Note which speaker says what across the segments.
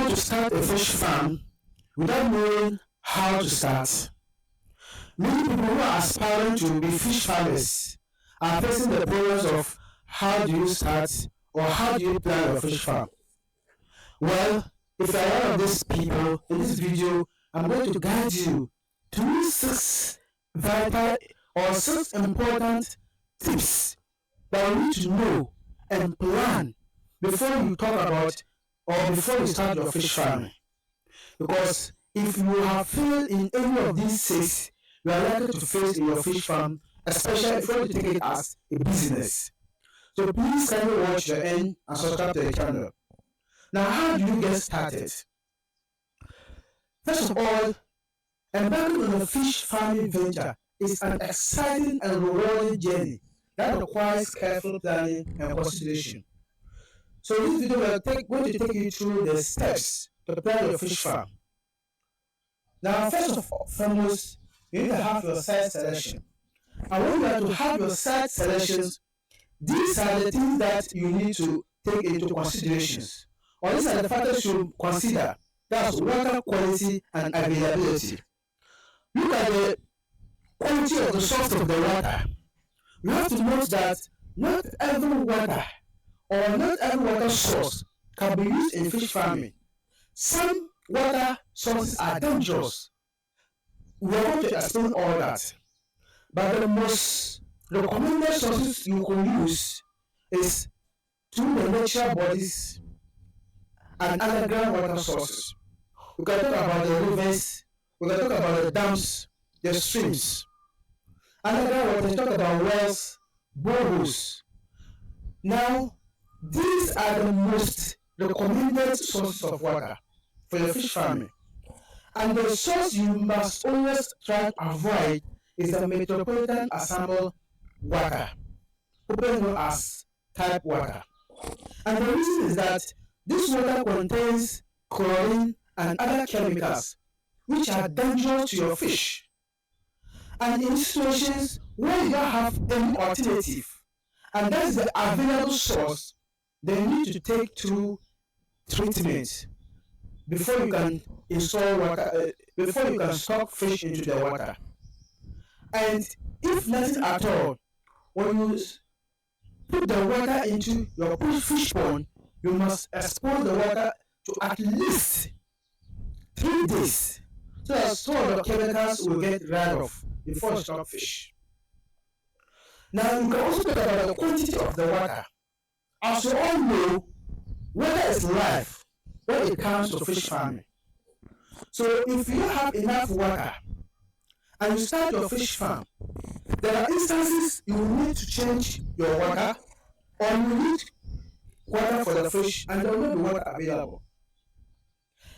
Speaker 1: want to start a fish farm without knowing how to start. Many people who are aspiring to be fish farmers are facing the problems of how do you start or how do you plan a fish farm. Well, if you are one of these people, in this video, I'm going to guide you through six vital or six important tips that you need to know and plan before you talk about or before you start your fish farming. Because if you have failed in any of these six, you are likely to fail in your fish farm, especially if you want to take it as a business. So please kindly watch the end and subscribe to the channel. Now, how do you get started? First of all, embarking on a fish farming venture is an exciting and rewarding journey that requires careful planning and consideration. So this video will going to take you through the steps to plan your fish farm. Now, first of all, foremost, you need to have your site selection. And when you are to have your site selections, these are the things that you need to take into considerations. Or these are the factors you consider. That's water quality and availability. Look at the quality of the source of the water. You have to note that not every water or not every water source can be used in fish farming. Some water sources are dangerous. We are going to explain all that. But the most recommended sources you can use is through the natural bodies and underground water sources. We can talk about the rivers, we can talk about the dams, the streams. Underground water, we talk about wells, boreholes. Now, these are the most recommended sources of water for your fish farming. And the source you must always try to avoid is the metropolitan ensemble water, popularly known as type water. And the reason is that this water contains chlorine and other chemicals which are dangerous to your fish. And in situations where you don't have any alternative, and that's the available source, they need to take through treatment before you can install water, before you can stock fish into the water. And if nothing at all, when you put the water into your fish pond, you must expose the water to at least 3 days so that some of the chemicals will get rid of before you stock fish. Now, you can also talk about the quantity of the water. As you all know, water is life when it comes to fish farming. So if you have enough water and you start your fish farm, there are instances you will need to change your water, or you need water for the fish and there will not be water available.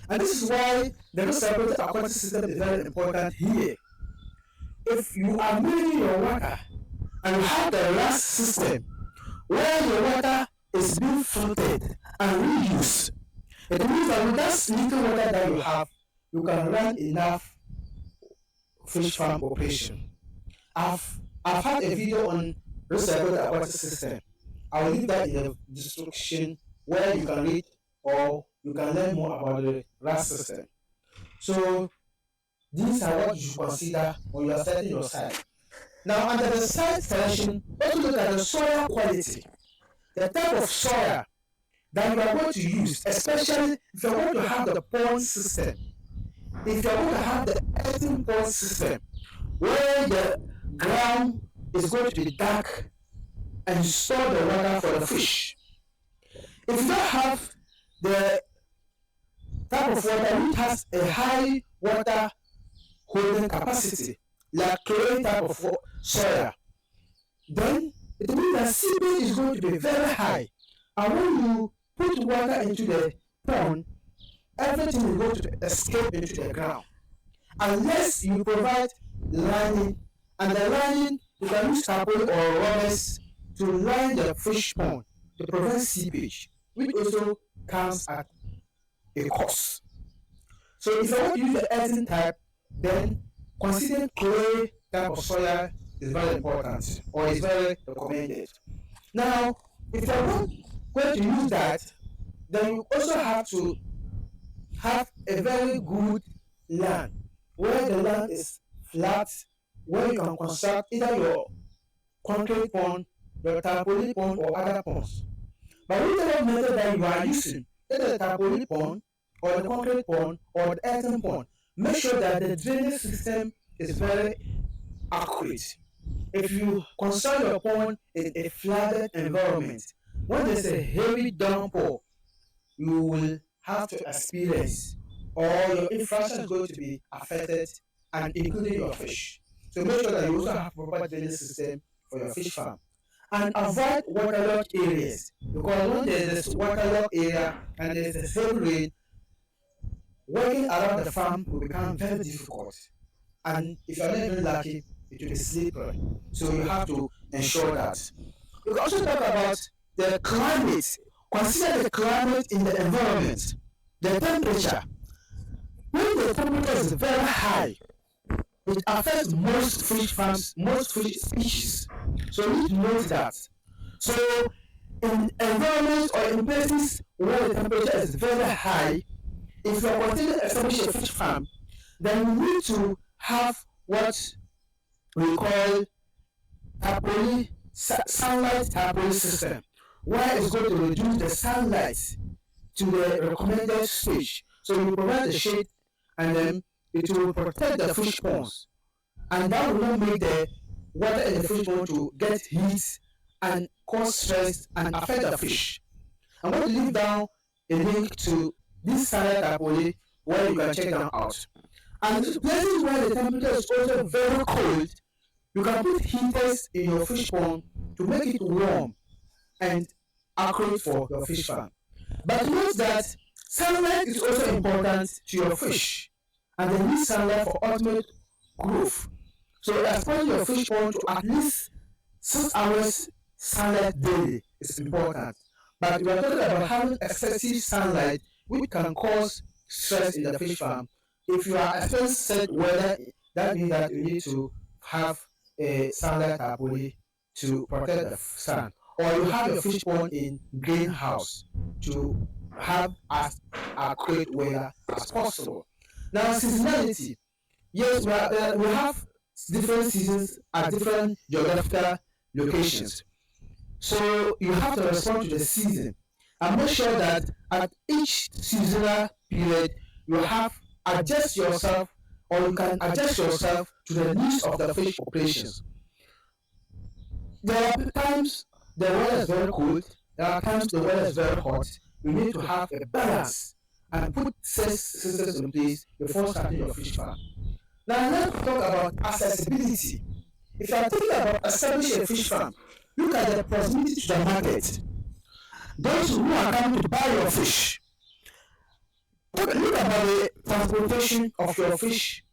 Speaker 1: And this is why the separated aquatic system is very important here. If you are managing your water and you have the RAS system where your water is being filtered and reused, it means that with that little water that you have, you can run enough fish farm operation. I've had a video on recycled aquatic system. I will leave that in the description where you can read or you can learn more about the RAS system. So these are what you should consider when you are starting your site. Now, under the site selection, let's look at the soil quality, the type of soil that you are going to use, especially if you are going to have the pond system. If you are going to have the earthen pond system, where the ground is going to be dark and store the water for the fish. If you don't have the type of water which has a high water holding capacity, like clay type of soil, then it means that seepage is going to be very high. And when you put water into the pond, everything is going to escape into the ground. Unless you provide lining, and the lining you can use tarpaulin or rubbers to line the fish pond to prevent seepage, which also comes at a cost. So if you want to use the earthen type, then considering clay type of soil is very important or is very recommended. Now, if you are not going to use that, then you also have to have a very good land where the land is flat, where you can construct either your concrete pond, your tarpaulin pond, or other ponds. But whichever method that you are using, either the tarpaulin pond, or the concrete pond, or the earthen pond, make sure that the drainage system is very accurate. If you construct your pond in a flooded environment, when there's a heavy downpour, you will have to experience, or your infrastructure is going to be affected, and including your fish. So make sure that you also have proper drainage system for your fish farm. And avoid waterlogged areas, because when there is this waterlogged area and there is this heavy rain, working around the farm will become very difficult. And if you are not even lucky, it will be slippery. So you have to ensure that. We can also talk about the climate. Consider the climate in the environment, the temperature. When the temperature is very high, it affects most fish farms, most fish species. So you need to note that. So in environments or in places where the temperature is very high, if you are continuing to establish a fish farm, then you need to have what we call sunlight tarpaulin system, where it's going to reduce the sunlight to the recommended stage. So you provide the shade, and then it will protect the fish ponds, and that will not make the water in the fish pond to get heat and cause stress and affect the fish. I'm going to leave down a link to this sunlight tarpaulin where you can check them out. And places where the temperature is also very cold, you can put heaters in your fish pond to make it warm and accurate for your fish farm. But note that sunlight is also important to your fish, and they need sunlight for ultimate growth. So exposing your fish pond to at least 6 hours sunlight daily is important. But we are talking about having excessive sunlight, which can cause stress in the fish farm. If you are experiencing said weather, that means that you need to have a sunlight tarpaulin to protect the sun, or you have your fish pond in greenhouse to have as accurate weather as possible. Now, seasonality. Yes, we have different seasons at different geographical locations. So you have to respond to the season and make sure that at each seasonal period you have adjust yourself, or you can adjust yourself to the needs of the fish populations. There are times the weather is very cold, there are times the weather is very hot. You need to have a balance and put systems in place before starting your fish farm. Now let's talk about accessibility. If you are thinking about establishing a fish farm, look at the proximity to the market. Those who are coming to buy your fish, look about the transportation of your fish.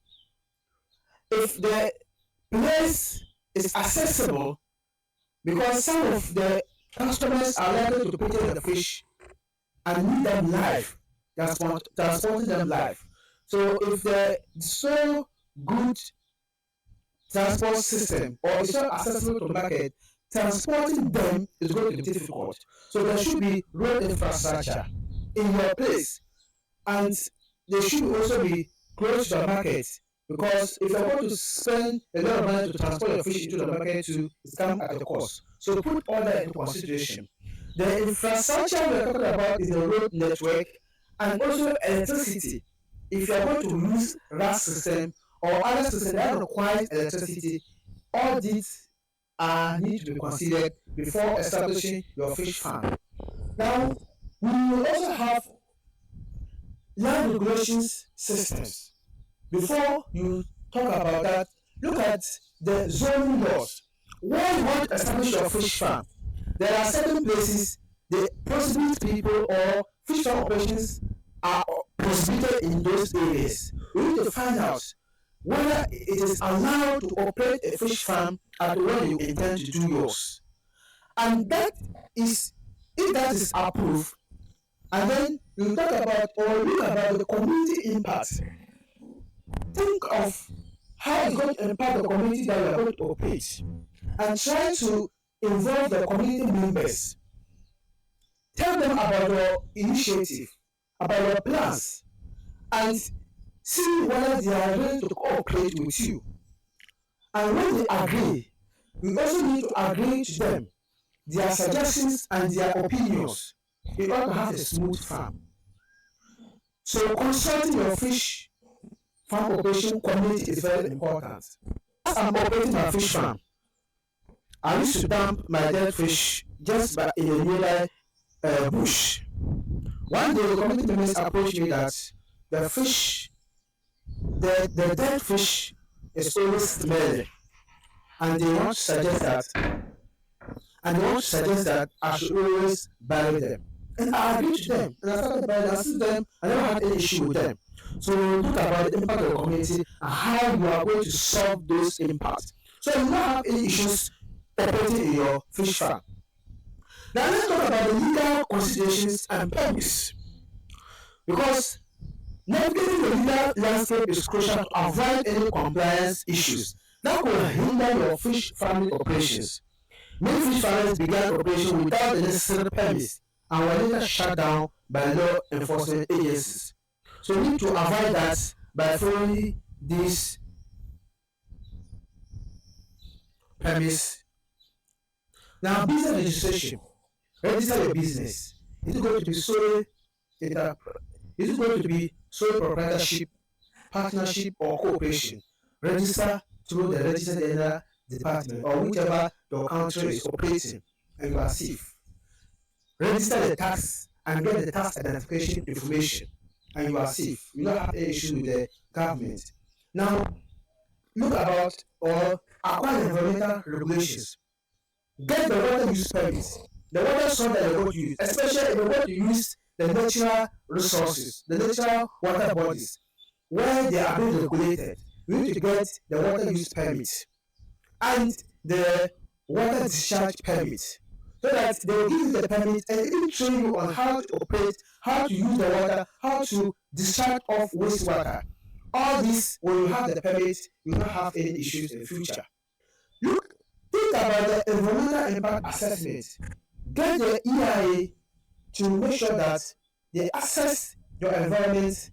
Speaker 1: If the place is accessible, because some of the customers are likely to purchase the fish and need them live, transporting them live. So if the so good transport system or is not accessible to the market, transporting them is going to be difficult. So there should be road infrastructure in your place, and they should also be close to the market, because if you're going to spend a lot of money to transport your fish into the market too, it's come at a cost. So put all that into consideration. The infrastructure we're talking about is the road network and also electricity. If you're going to use RAS system or other system that requires electricity, all these need to be considered before establishing your fish farm. Now, we will also have land regulations systems. Before you talk about that, look at the zoning laws. When you want to establish your fish farm, there are certain places the prohibit people, or fish farm operations are prohibited in those areas. We need to find out whether it is allowed to operate a fish farm at where you intend to do yours. And that is, if that is approved, and then you talk about or look about the community impact. Think of how it's going to impact the community that you are going to operate, and try to involve the community members. Tell them about your initiative, about your plans. and see whether they are ready to cooperate with you. And when they agree, you also need to agree to them, their suggestions and their opinions in order to have a smooth farm. So consulting your fish farm operation community is very important. As I'm operating my fish farm, I used to dump my dead fish just by in a nearby bush. One day the community members approached me that the fish, the dead fish is always smelling, and they want to suggest that I should always bury them. And I agreed to them, and I started burying them. Since then, I never had any issue with them. So we talk about the impact of the community and how you are going to solve those impacts. So you don't have any issues operating in your fish farm. Now let's talk about the legal considerations and permits. Because navigating the legal landscape is crucial to avoid any compliance issues that could hinder your fish farming operations. Many fish farmers began operation without the necessary permits and were later shut down by law enforcement agencies. So we need to avoid that by following these permits. Now, business registration. Register your business. Is it going to be sole proprietorship, partnership, or cooperation? Register through the registered area department or whichever your country is operating, and you are safe. Register the tax and get the tax identification information, and you are safe. You don't have any issue with the government. Now, look about or acquire environmental regulations. Get the water use permits. The water source that you're going to use, especially if you want to use the natural resources, the natural water bodies, where they are being regulated, you need to get the water use permit and the water discharge permit, so that they will give you the permit and even train you on how to operate, how to use the water, how to discharge off wastewater. All this, when you have the permit, you don't have any issues in the future. Think about the environmental impact assessment. Get the EIA to make sure that they assess your environment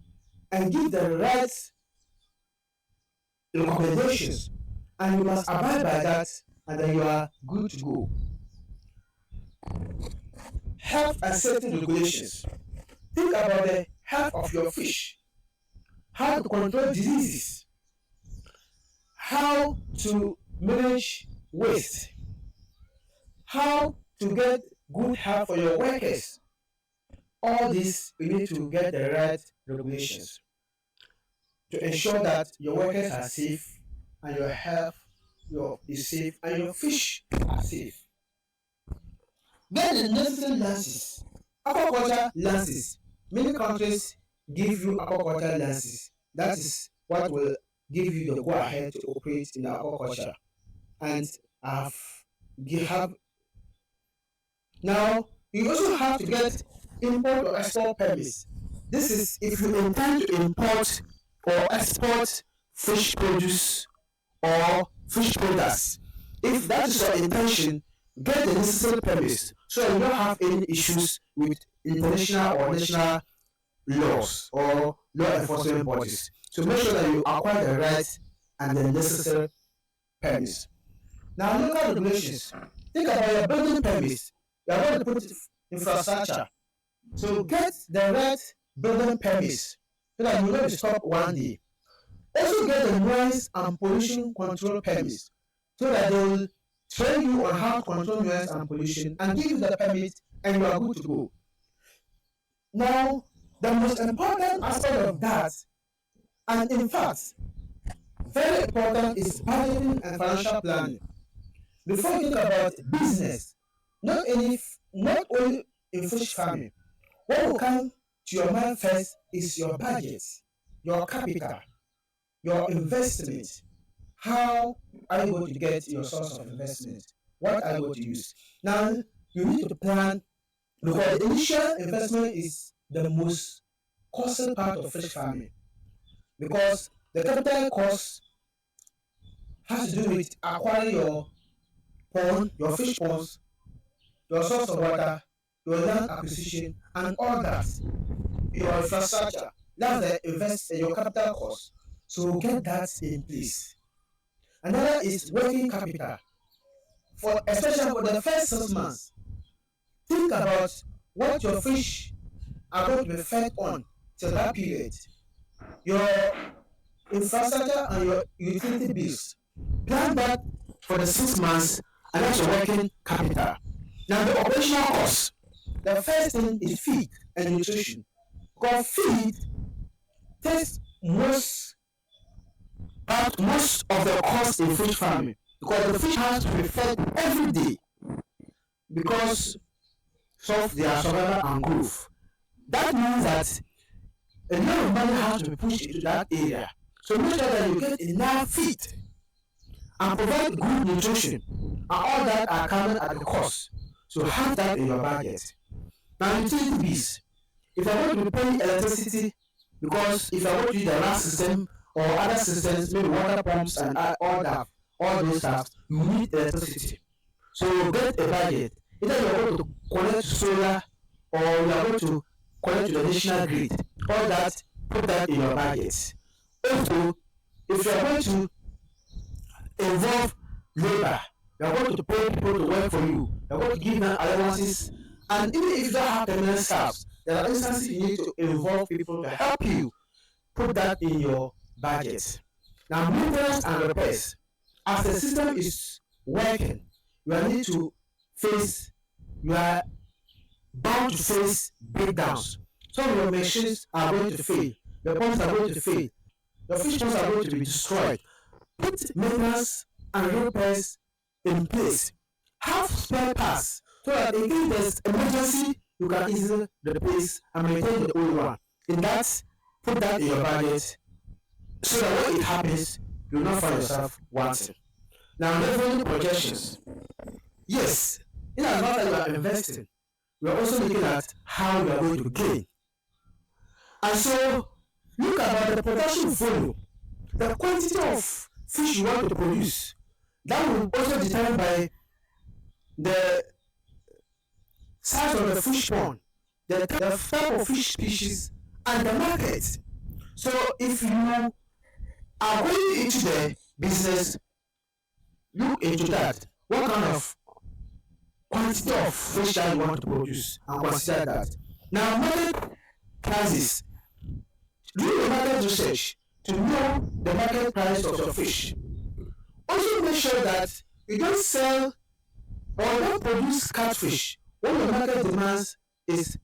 Speaker 1: and give the right recommendations, and you must abide by that, and then you are good to go. Health and safety regulations. Think about the health of your fish, how to control diseases, how to manage waste, how to get good health for your workers. All this, we need to get the right regulations to ensure that your workers are safe and your health is safe and your fish are safe. Get the necessary licenses. Aquaculture licenses. Many countries give you aquaculture licenses. That is what will give you the go ahead to operate in aquaculture. And have now you also have to get import or export permits. This is if you intend to import or export fish produce or fish products. If that is your intention, get the necessary permits so you don't have any issues with international or national laws or law enforcement bodies. So make sure that you acquire the rights and the necessary permits. Now, local regulations. Think about your building permits. You are going to put infrastructure. So get the right building permits so that you will not stop one day. Also get the noise and pollution control permits so that they will train you on how to control noise and pollution and give you the permit, and you are good to go. Now, the most important aspect of that, and in fact, very important, is budgeting and financial planning. Before you think about business, not only in fish farming, what will come to your mind first is your budget, your capital, your investment. How are you going to get your source of investment? What are you going to use? Now, you need to plan, because the initial investment is the most costly part of fish farming, because the capital cost has to do with acquiring your pond, your fish ponds, your source of water, your land acquisition, and all that, your infrastructure. That's the invest your capital cost. So get that in place. Another is working capital. For especially for the first 6 months, think about what your fish are going to be fed on till that period. Your infrastructure and your utility bills. Plan that for the 6 months, and that's your working capital. Now the operational costs. The first thing is feed and nutrition. Because feed takes most of the cost in fish farming. Because the fish has to be fed every day because of their survival and growth. That means that a lot of money has to be pushed into that area. So make sure that you get enough feed and provide good nutrition, and all that are coming at the cost. So have that in your budget. Now utility bills. If you're going to be paying electricity, because if you're going to use the RAS system or other systems, maybe water pumps and all those stuff, you need electricity. So get a budget. Either you're going to connect to solar or you are going to connect to the national grid. All that, put that in your budget. Also, if you are going to involve labor, you are going to pay people to work for you. You are going to give them allowances, and even if you don't have permanent staff, there are instances you need to involve people to help you. Put that in your budget. Now, maintenance and repairs. As the system is working, you are need to face. You are bound to face breakdowns. Some of your machines are going to fail. The pumps are going to fail. The fish ponds are going to be destroyed. Put maintenance and repairs in place. Have spare parts so that in case there's emergency, you can easily replace and maintain the old one. In that, put that in your budget so that when it happens, you will not find yourself wanting. Now, revenue projections. Yes, in as much as you are investing, we are also looking at how you are going to gain. And so, look about the production volume, the quantity of fish you want to produce. That will also be determined by the size of the fish pond, the type of fish species, and the market. So, if you are going into the business, look into that. What kind of quantity of fish that you want to produce, and consider that. Now, market prices. Do your market research to know the market price of your fish. Also make sure that you don't sell or don't produce catfish when your market demands is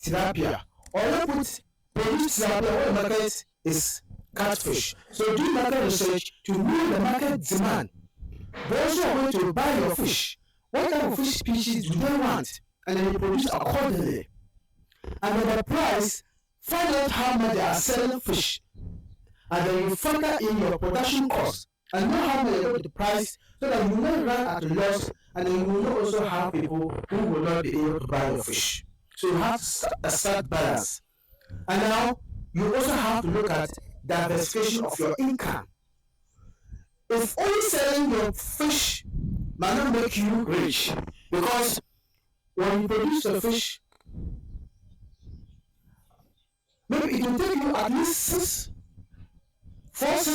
Speaker 1: tilapia, or don't produce tilapia when your market is catfish. So do market research to know the market demand. Those who are going to buy your fish, what type of fish species do they want, and then you produce accordingly. And then the price, find out how much they are selling fish, and then you factor in your production cost and know how much you're going to price, so that you will not run at a loss, and then you will not also have people who will not be able to buy your fish. So you have a start balance. And now you also have to look at diversification of your income. If only selling your fish might not make you rich, because when you produce the fish, maybe it will take you at least 6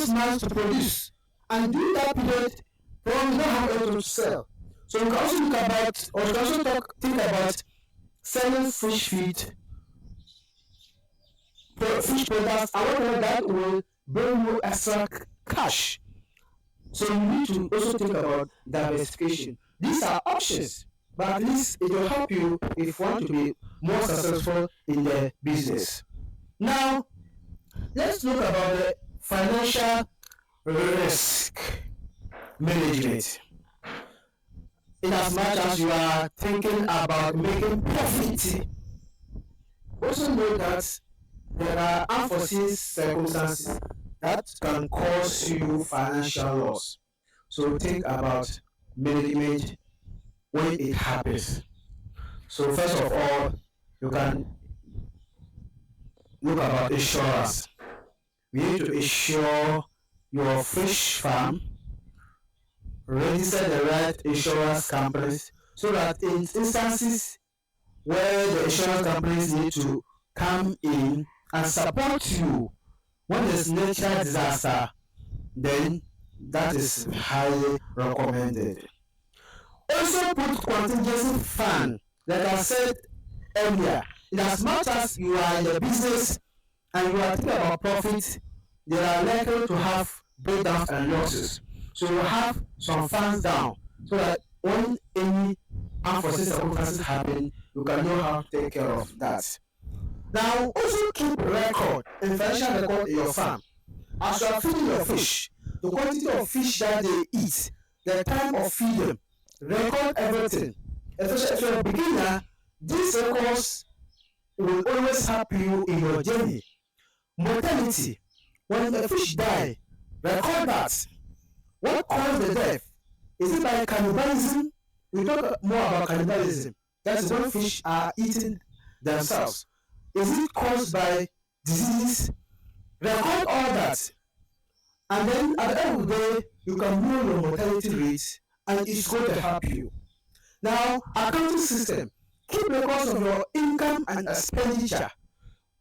Speaker 1: months to produce, and during that period, probably not have anything to sell. So you can also look about, or you can also think about selling fish feed, fish products, and whatever that will bring you extra cash. So you need to also think about diversification. These are options, but at least it will help you if you want to be more successful in the business. Now, let's look about the financial risk management. In as much as you are thinking about making profit, also know that there are unforeseen circumstances that can cause you financial loss. So think about management when it happens. So first of all, you can look about insurance. We need to insure your fish farm, register the right insurance companies, so that in instances where the insurance companies need to come in and support you when there's natural disaster, then that is highly recommended. Also put contingency fund, like I said earlier. In as much as you are in the business and you are thinking about profit, they are likely to have breakdowns and losses. So you have some funds down so that when any unforeseen circumstances happen, you can know how to take care of that. Now, also keep record, financial record in your farm. As you are feeding your fish, the quantity of fish that they eat, the time of feeding, record everything. Especially if you're a beginner, these records will always help you in your journey. Mortality, when the fish die, record that. What caused the death? Is it by cannibalism? We talk more about cannibalism. That's when fish are eating themselves. Is it caused by disease? Record all that. And then at the end of the day, you can know your mortality rate and it's going to help you. Now, accounting system. Keep records of your income and expenditure.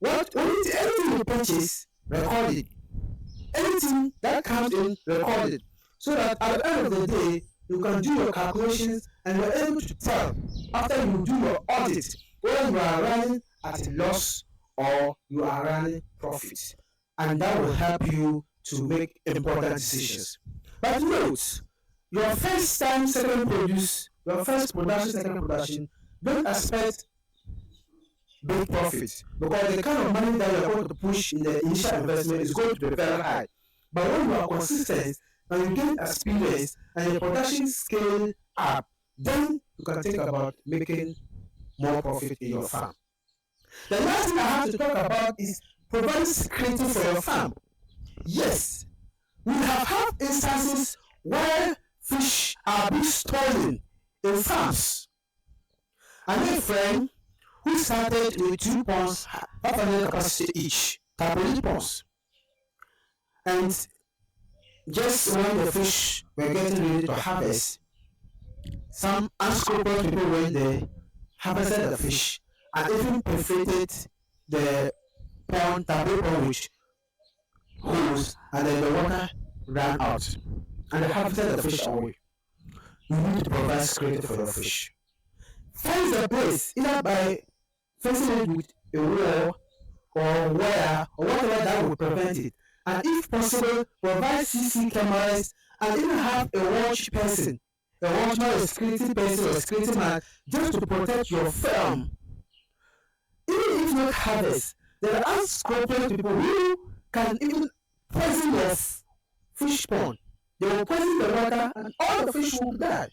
Speaker 1: Anything you purchase, record it. Anything that comes in, record it. So that at the end of the day, you can do your calculations and you're able to tell after you do your audit whether you are running at a loss or you are running profit. And that will help you to make important decisions. But note, your first time second produce, your first production, second production, don't expect big profits because the kind of money that you're going to push in the initial investment is going to be very high. But when you are consistent and you gain experience and your production scale up, then you can think about making more profit in your farm. The last thing I have to talk about is providing security for your farm. Yes, we have had instances where fish are being stolen in farms. I know a friend who started with 2 ponds, 500 capacity each, capillary ponds. And just when the fish were getting ready to harvest, some unscrupulous people went there, harvested the fish, and even perforated the pond, capillary pond with holes, and then the water ran out. And they harvested the fish away. You need to provide security for your fish. Fence the place either by fencing it with a wall or wire or whatever that will prevent it. And if possible, provide CC cameras and even have a watch person, a watchman, a security person, or a security man, just to protect your farm. Even if not harvest, there are unscrupulous people who can even poison your fish pond. They will poison the water and all the fish will die.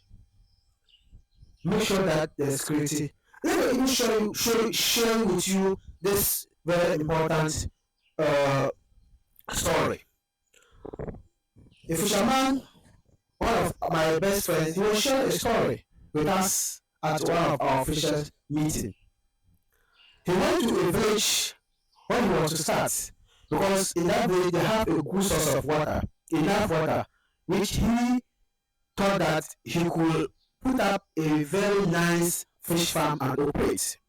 Speaker 1: Make sure that there is security. Let me even share with you this very important story. A fisherman, one of my best friends, he will share a story with us at one of our fishers meeting. He went to a village when he was to start because in that village they have a good source of water, enough water, which he thought that he could put up a very nice fish farm and operate.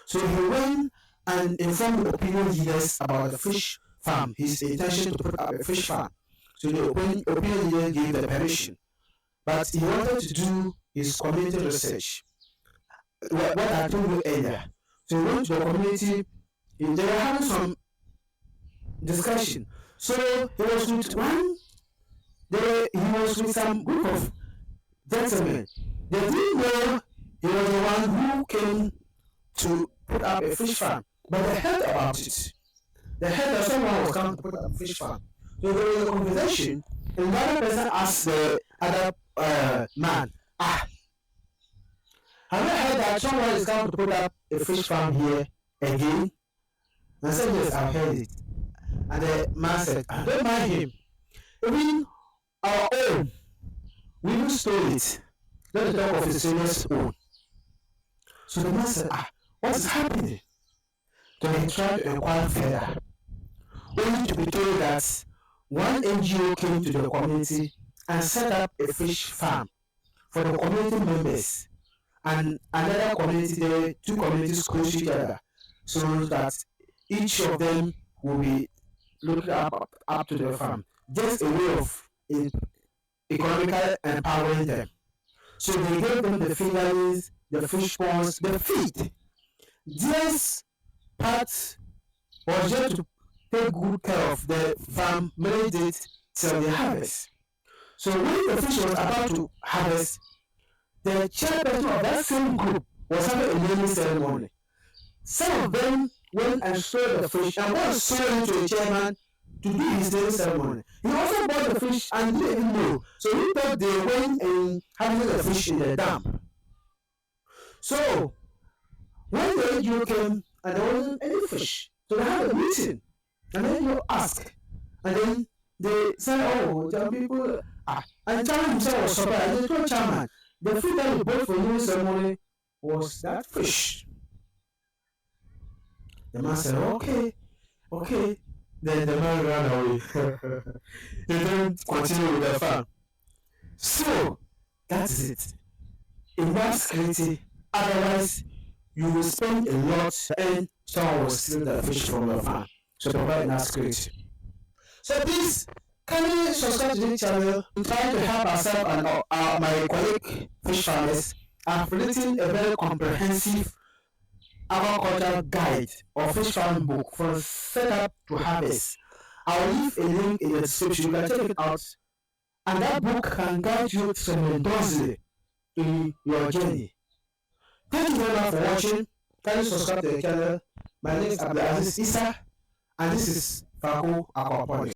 Speaker 1: So he went and informed the opinion leaders about the fish farm, his intention to put up a fish farm. So the opinion leader gave the permission. But he wanted to do his community research. What I told you earlier. So he went to the community, they were having some discussion. So he was with some group of gentlemen. They didn't know he was the one who came to put up a fish farm, but they heard about it. They heard that someone was coming to put up a fish farm. So there was a conversation, and the other person asked the other man, have you heard that someone is coming to put up a fish farm here again? And I said, yes, I've heard it. And the man said, don't mind him. Even our own, we even stole it. Let the talk of his senior's own. So the man said, what is happening? Then he tried to inquire further, only to be told that one NGO came to the community and set up a fish farm for the community members, and another community, there two communities close to each other, so that each of them will be looking up to the farm. Just a way of economically empowering them. So they gave them the fingerlings, the fish ponds, the feed. This part was just to take good care of the farm, manage it till the harvest. So when the fish was about to harvest, the chairperson of that same group was having a naming ceremony. Some of them went and sold the fish and was sold it to a chairman to do his naming ceremony. He also bought the fish and didn't even know. So he thought they went and having the fish in the dam. So when the NGO came and there wasn't any fish, so they had a meeting and then you ask, and then they said, oh, there are people, and chairman himself was surprised. They told chairman, the food that we bought for naming ceremony was that fish. The man said, okay. Then the man ran away. He didn't continue with the farm. So, that is it. In that security, otherwise, you will spend a lot and someone will steal the fish from your farm. So, provide that security. So, please, kindly subscribe to this channel. I'm trying to help ourselves and my colleague fish farmers. I've written a very comprehensive aquaculture guide or fish farming book from setup to harvest. I'll leave a link in the description. You can check it out, and that book can guide you tremendously in your journey. Thank you very much for watching. Kindly subscribe to the channel. My name is Abdulaziz Issa, and this is Fako Aquaponics.